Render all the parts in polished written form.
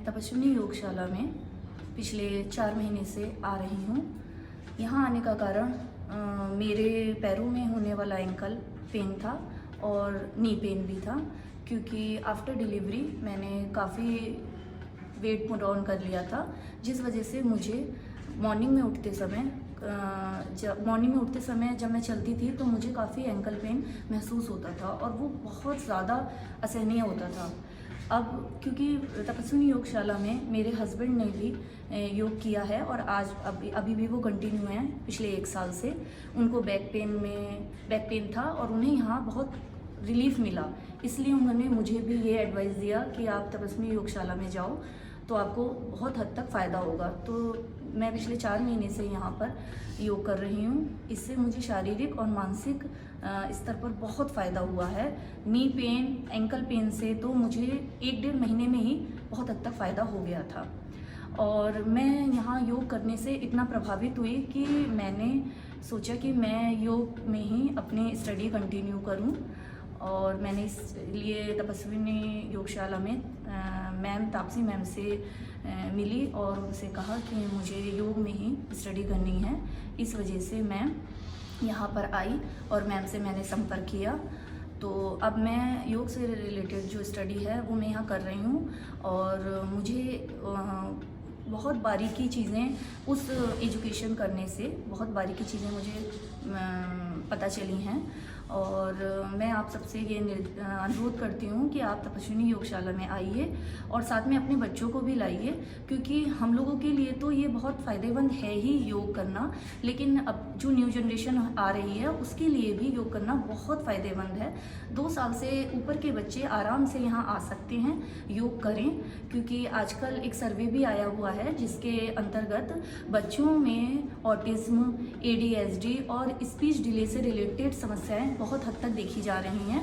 तपस्विनी योगशाला में पिछले 4 महीने से आ रही हूँ। यहाँ आने का कारण मेरे पैरों में होने वाला एंकल पेन था और नी पेन भी था, क्योंकि आफ्टर डिलीवरी मैंने काफ़ी वेट पुट ऑन कर लिया था, जिस वजह से मुझे मॉर्निंग में उठते समय जब मैं चलती थी तो मुझे काफ़ी एंकल पेन महसूस होता था और वो बहुत ज़्यादा असहनीय होता था। अब क्योंकि तपस्विनी योगशाला में मेरे हस्बैंड ने भी योग किया है और आज अभी भी वो कंटिन्यू हैं पिछले 1 साल से। उनको बैक पेन था और उन्हें यहाँ बहुत रिलीफ मिला, इसलिए उन्होंने मुझे भी ये एडवाइस दिया कि आप तपस्विनी योगशाला में जाओ तो आपको बहुत हद तक फ़ायदा होगा। तो मैं पिछले 4 महीने से यहाँ पर योग कर रही हूँ। इससे मुझे शारीरिक और मानसिक स्तर पर बहुत फ़ायदा हुआ है। नी पेन, एंकल पेन से तो मुझे 1-1.5 महीने में ही बहुत हद तक फ़ायदा हो गया था। और मैं यहाँ योग करने से इतना प्रभावित हुई कि मैंने सोचा कि मैं योग में ही अपनी स्टडी कंटिन्यू करूँ। और मैंने इसलिए तपस्विनी योगशाला में मैम तापसी मैम से मिली और उनसे कहा कि मुझे योग में ही स्टडी करनी है। इस वजह से मैं यहाँ पर आई और मैम से मैंने संपर्क किया। तो अब मैं योग से रिलेटेड जो स्टडी है वो मैं यहाँ कर रही हूँ और मुझे बहुत बारीकी चीज़ें उस एजुकेशन करने से बहुत बारीकी चीज़ें मुझे पता चली हैं। और मैं आप सबसे ये अनुरोध करती हूँ कि आप तपस्विनी योगशाला में आइए और साथ में अपने बच्चों को भी लाइए, क्योंकि हम लोगों के लिए तो ये बहुत फ़ायदेमंद है ही योग करना, लेकिन अब जो न्यू जनरेशन आ रही है उसके लिए भी योग करना बहुत फ़ायदेमंद है। 2 साल से ऊपर के बच्चे आराम से यहाँ आ सकते हैं, योग करें, क्योंकि आजकल एक सर्वे भी आया हुआ है जिसके अंतर्गत बच्चों में ऑटिज्म, ADHD और स्पीच डिले से रिलेटेड समस्याएं बहुत हद तक देखी जा रही हैं।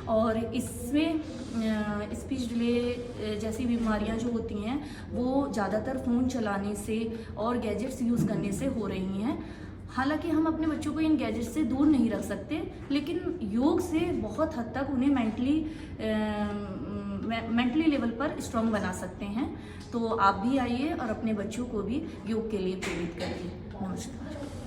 और इसमें स्पीच डिले जैसी बीमारियां जो होती हैं वो ज़्यादातर फ़ोन चलाने से और गैजेट्स यूज़ करने से हो रही हैं। हालांकि हम अपने बच्चों को इन गैजेट्स से दूर नहीं रख सकते, लेकिन योग से बहुत हद तक उन्हें मेंटली लेवल पर स्ट्रॉन्ग बना सकते हैं। तो आप भी आइए और अपने बच्चों को भी योग के लिए प्रेरित करिए। नमस्कार।